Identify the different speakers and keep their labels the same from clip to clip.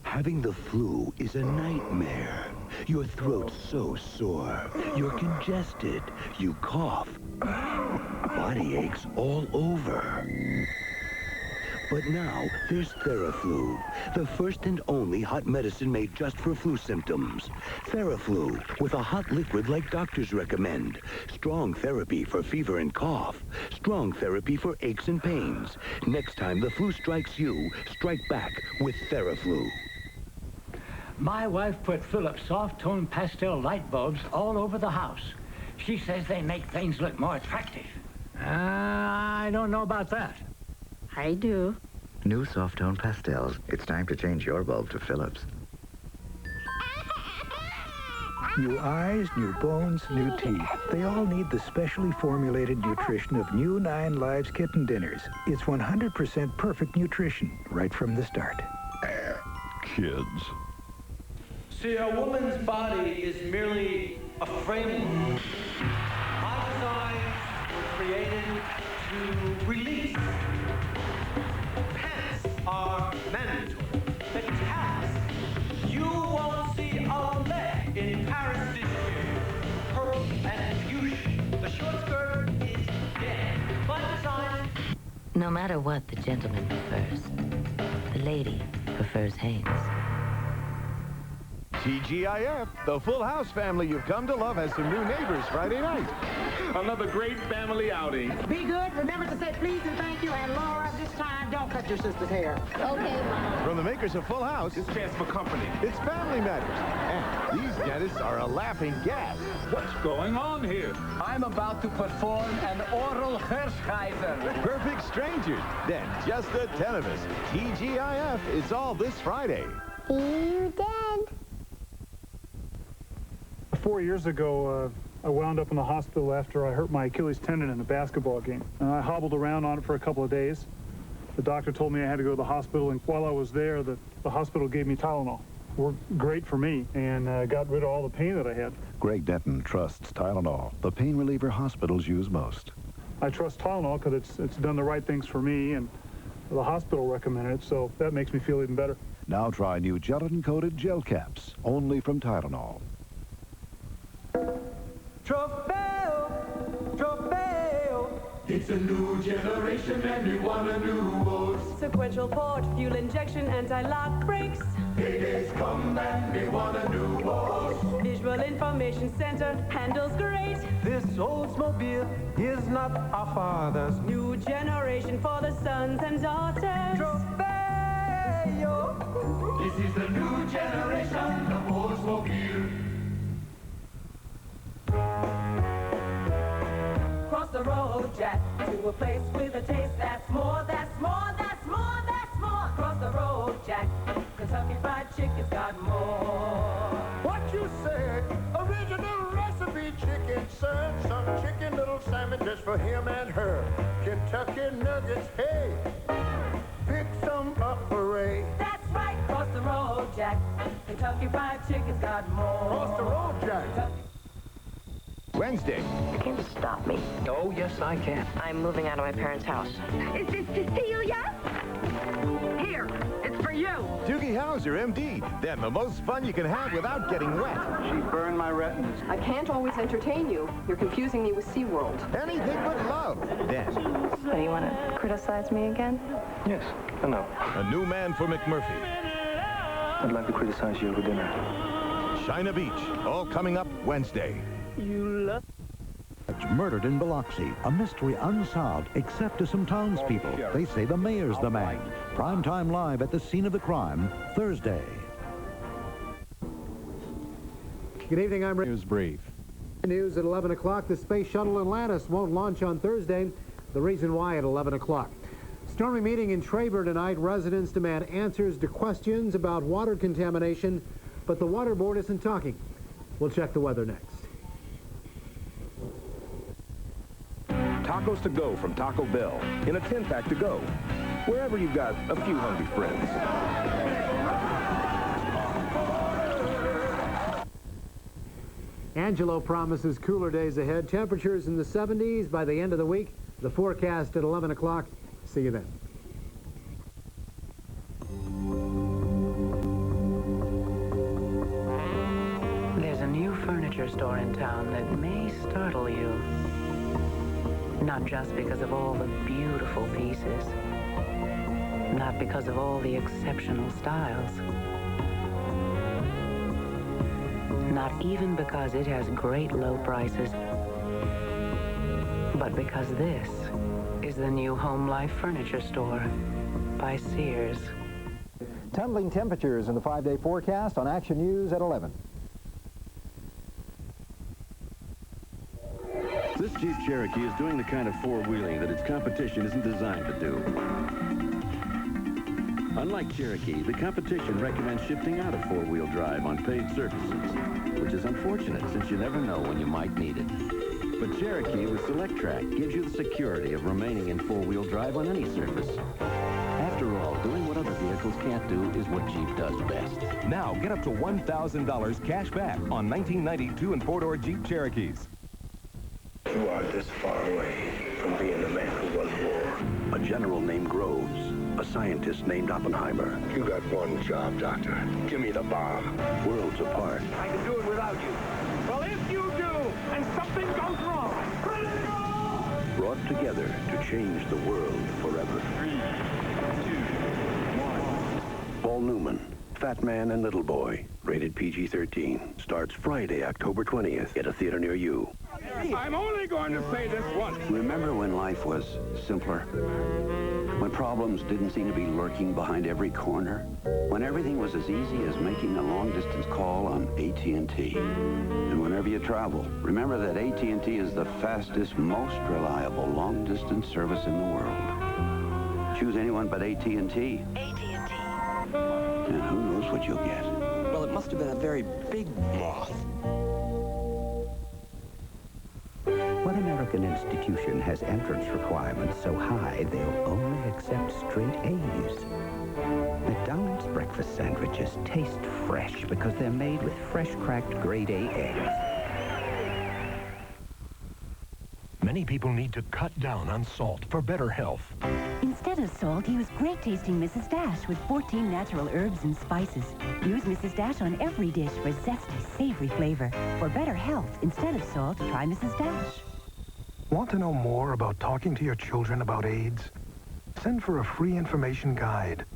Speaker 1: Having the flu is a nightmare. Your throat's so sore. You're congested. You cough. Body aches all over. But now, there's Theraflu, the first and only hot medicine made just for flu symptoms. Theraflu, with a hot liquid like doctors recommend. Strong therapy for fever and cough. Strong therapy for aches and pains. Next time the flu strikes you, strike back with Theraflu.
Speaker 2: My wife put Philips soft-tone pastel light bulbs all over the house. She says they make things look more attractive. I don't know about that.
Speaker 3: I do.
Speaker 4: New soft-tone pastels. It's time to change your bulb to Philips.
Speaker 5: New eyes, new bones, new teeth. They all need the specially formulated nutrition of new 9 Lives Kitten Dinners. It's 100% perfect nutrition right from the start.
Speaker 6: Kids.
Speaker 7: See, a woman's body is merely a framework. My designs were created to release. Pants are mandatory. The task. You won't see a leg in Paris this year. Purple and fuchsia. The short skirt is dead. My design.
Speaker 3: No matter what the gentleman prefers, the lady prefers Hanes.
Speaker 6: TGIF, the Full House family you've come to love has some new neighbors Friday night.
Speaker 8: Another great family outing.
Speaker 9: Be good. Remember to say please and thank you. And Laura, this time, don't cut your sister's hair. Okay, Mom.
Speaker 6: From the makers of Full House,
Speaker 8: This stands for company.
Speaker 6: it's Family Matters. And these dentists are a laughing gas.
Speaker 8: What's going on here?
Speaker 7: I'm about to perform an oral Hirschheiser.
Speaker 6: Perfect strangers. Then just the 10 of us. TGIF, it's all this Friday.
Speaker 10: You dead.
Speaker 11: 4 years ago, I wound up in the hospital after I hurt my Achilles tendon in a basketball game. I hobbled around on it for a couple of days. The doctor told me I had to go to the hospital, and while I was there, the hospital gave me Tylenol. Worked great for me, and got rid of all the pain that I had.
Speaker 12: Greg Denton trusts Tylenol, the pain reliever hospitals use most.
Speaker 11: I trust Tylenol because it's done the right things for me, and the hospital recommended it, so that makes me feel even better.
Speaker 12: Now try new gelatin-coated gel caps, only from Tylenol.
Speaker 7: Tropeo, Tropeo. It's a new generation and we want a new voice.
Speaker 13: Sequential port, fuel injection, anti-lock brakes.
Speaker 7: Heydays come and we want a new voice.
Speaker 13: Visual information center, handles great.
Speaker 7: This Oldsmobile is not our father's.
Speaker 13: New generation for the sons and daughters.
Speaker 7: Tropeo. This is the new generation of Oldsmobile.
Speaker 13: Cross the road, Jack, to a place with a taste that's more, that's more, that's more, that's more. Cross the road, Jack, Kentucky Fried Chicken's got more.
Speaker 7: What you said? Original recipe chicken, sir. Some chicken little sandwiches for him and her. Kentucky nuggets, hey, pick some up for Ray.
Speaker 13: That's right, cross the road, Jack, Kentucky Fried Chicken's got more.
Speaker 7: Cross the road, Jack.
Speaker 6: Wednesday.
Speaker 3: Can you stop me?
Speaker 2: Oh, yes, I can.
Speaker 3: I'm moving out of my parents' house.
Speaker 9: Is this Cecilia? Here, it's for you.
Speaker 6: Doogie Howser, MD. Then the most fun you can have without getting wet.
Speaker 7: She burned my retinas.
Speaker 14: I can't always entertain you. You're confusing me with SeaWorld.
Speaker 6: Anything but love. Then.
Speaker 14: So you want to criticize me again?
Speaker 8: Yes, I know.
Speaker 6: A new man for McMurphy.
Speaker 8: I'd like to criticize you over dinner.
Speaker 6: China Beach. All coming up Wednesday.
Speaker 12: Murdered in Biloxi, a mystery unsolved except to some townspeople. They say the mayor's the man. Primetime live at the scene of the crime, Thursday.
Speaker 15: Good evening, I'm Rick.
Speaker 12: News brief.
Speaker 15: News at 11 o'clock. The space shuttle Atlantis won't launch on Thursday. The reason why at 11 o'clock. Stormy meeting in Traber tonight. Residents demand answers to questions about water contamination, but the water board isn't talking. We'll check the weather next.
Speaker 8: Tacos to go from Taco Bell in a 10-pack to go. Wherever you've got a few hungry friends.
Speaker 15: Angelo promises cooler days ahead. Temperatures in the 70s by the end of the week. The forecast at 11 o'clock. See you then.
Speaker 3: furniture store in town that may startle you. Not just because of all the beautiful pieces, not because of all the exceptional styles, not even because it has great low prices, but because this is the new Home Life Furniture Store by Sears.
Speaker 16: Tumbling temperatures in the 5-day forecast on Action News at 11.
Speaker 17: This Jeep Cherokee is doing the kind of four-wheeling that its competition isn't designed to do. Unlike Cherokee, the competition recommends shifting out of four-wheel drive on paved surfaces, which is unfortunate since you never know when you might need it. But Cherokee with Select Track gives you the security of remaining in four-wheel drive on any surface. After all, doing what other vehicles can't do is what Jeep does best.
Speaker 18: Now, get up to $1,000 cash back on 1992 and four-door Jeep Cherokees.
Speaker 1: You are this far away from being the man who won the war. A general named Groves, a scientist named Oppenheimer. You got one job, Doctor. Give me the bomb. Worlds apart.
Speaker 7: I can do it without you. Well, if you do, and something goes wrong,
Speaker 1: Brought together to change the world forever.
Speaker 7: 3, 2, 1.
Speaker 1: Paul Newman, Fat Man and Little Boy. Rated PG-13. Starts Friday, October 20th at a theater near you.
Speaker 7: I'm only going to say this once.
Speaker 1: Remember when life was simpler? When problems didn't seem to be lurking behind every corner? When everything was as easy as making a long-distance call on AT&T? And whenever you travel, remember that AT&T is the fastest, most reliable long-distance service in the world. Choose anyone but AT&T.
Speaker 3: AT&T.
Speaker 1: And who knows what you'll get?
Speaker 19: Well, it must have been a very big moth.
Speaker 4: What American institution has entrance requirements so high they'll only accept straight A's? McDonald's breakfast sandwiches taste fresh because they're made with fresh cracked grade A eggs.
Speaker 20: Many people need to cut down on salt for better health.
Speaker 21: Instead of salt, use great tasting Mrs. Dash with 14 natural herbs and spices. Use Mrs. Dash on every dish for zesty, savory flavor. For better health, instead of salt, try Mrs. Dash.
Speaker 5: Want to know more about talking to your children about AIDS? Send for a free information guide.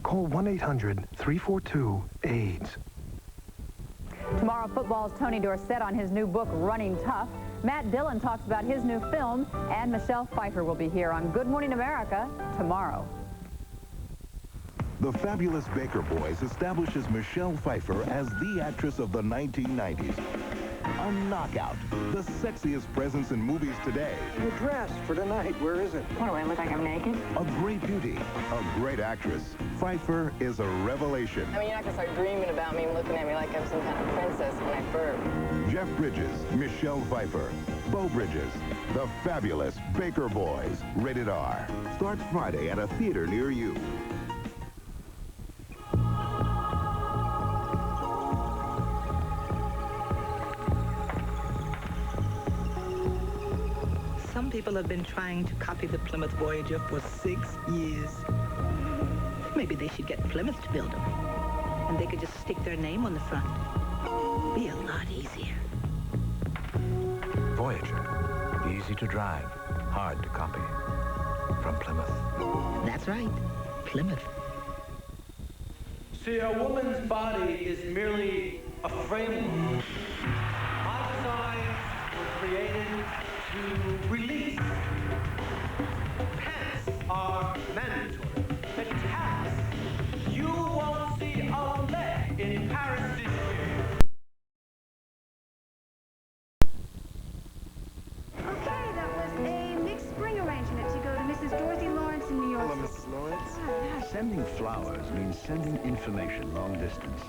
Speaker 5: Call 1-800-342-AIDS.
Speaker 22: Tomorrow, football's Tony Dorsett on his new book, Running Tough. Matt Dillon talks about his new film, and Michelle Pfeiffer will be here on Good Morning America tomorrow.
Speaker 6: The Fabulous Baker Boys establishes Michelle Pfeiffer as the actress of the 1990s. A knockout, the sexiest presence in movies today.
Speaker 9: Your dress for tonight, where is it?
Speaker 22: What, do I look like I'm naked?
Speaker 6: A great beauty, a great actress. Pfeiffer is a revelation.
Speaker 23: I mean, you're not going to start dreaming about me and looking at me like I'm some kind of princess when I burp.
Speaker 6: Jeff Bridges, Michelle Pfeiffer, Beau Bridges, The Fabulous Baker Boys, rated R. Starts Friday at a theater near you.
Speaker 24: Some people have been trying to copy the Plymouth Voyager for 6 years. Maybe they should get Plymouth to build them. And they could just stick their name on the front. Be a lot easier.
Speaker 25: Voyager. Easy to drive, hard to copy. From Plymouth.
Speaker 24: That's right. Plymouth.
Speaker 7: See, a woman's body is merely a framework. My designs were created to release. Pants are mandatory. The task. You won't see a leg in Paris this year.
Speaker 26: Okay, that was a mixed spring arrangement to go to Mrs. Dorothy Lawrence in New York.
Speaker 27: Hello, Mrs. Lawrence.
Speaker 28: Sending flowers means sending information long distance.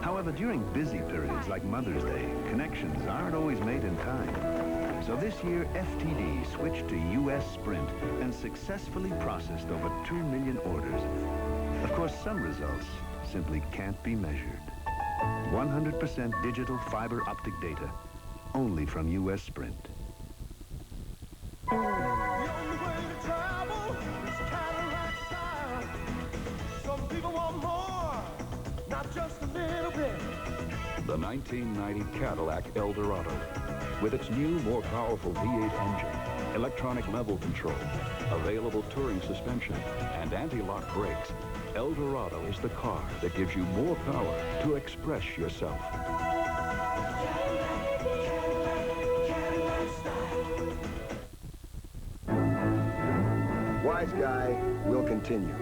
Speaker 28: However, during busy periods like Mother's Day, connections aren't always made in time. So this year, FTD switched to U.S. Sprint and successfully processed over 2 million orders. Of course, some results simply can't be measured. 100% digital fiber optic data, only from U.S. Sprint.
Speaker 7: Some people want more, not just a little bit.
Speaker 2: The 1990 Cadillac Eldorado. With its new, more powerful V8 engine, electronic level control, available touring suspension, and anti-lock brakes, Eldorado is the car that gives you more power to express yourself.
Speaker 8: Wise guy will continue.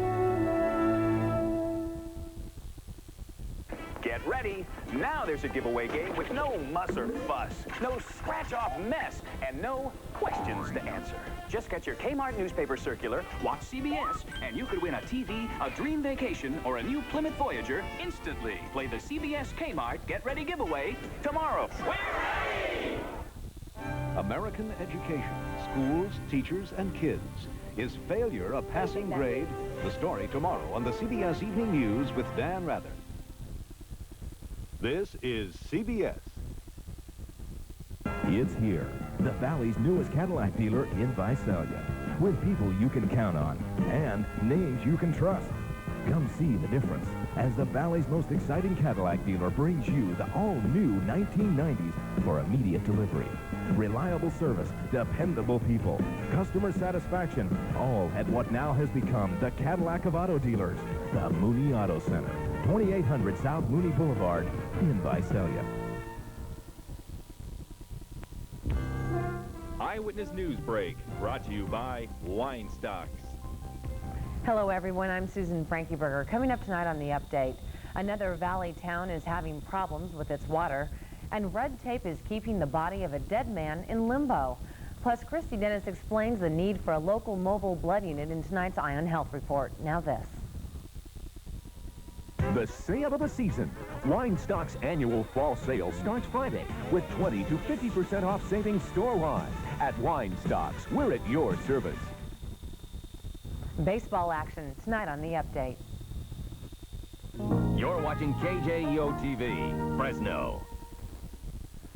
Speaker 10: Get ready. Now there's a giveaway game with no muss or fuss, no scratch-off mess, and no questions to answer. Just get your Kmart newspaper circular, watch CBS, and you could win a TV, a dream vacation, or a new Plymouth Voyager instantly. Play the CBS Kmart Get Ready giveaway tomorrow. We're ready!
Speaker 28: American education, schools, teachers, and kids. Is failure a passing grade? The story tomorrow on the CBS Evening News with Dan Rather. This is CBS.
Speaker 11: It's here, the Valley's newest Cadillac dealer in Visalia, with people you can count on and names you can trust. Come see the difference as the Valley's most exciting Cadillac dealer brings you the all-new 1990s for immediate delivery. Reliable service, dependable people, customer satisfaction, all at what now has become the Cadillac of auto dealers, the Mooney Auto Center, 2800 South Mooney Boulevard in Visalia.
Speaker 12: Eyewitness News Break, brought to you by Wine Stocks.
Speaker 13: Hello, everyone. I'm Susan Frankieberger. Coming up tonight on The Update, another Valley town is having problems with its water, and red tape is keeping the body of a dead man in limbo. Plus, Christy Dennis explains the need for a local mobile blood unit in tonight's Eye on Health report. Now this.
Speaker 20: The sale of the season. Wine Stock's annual fall sale starts Friday with 20 to 50% off savings store-wide. At Wine Stocks, we're at your service.
Speaker 13: Baseball action tonight on The Update.
Speaker 14: You're watching KJEO TV, Fresno.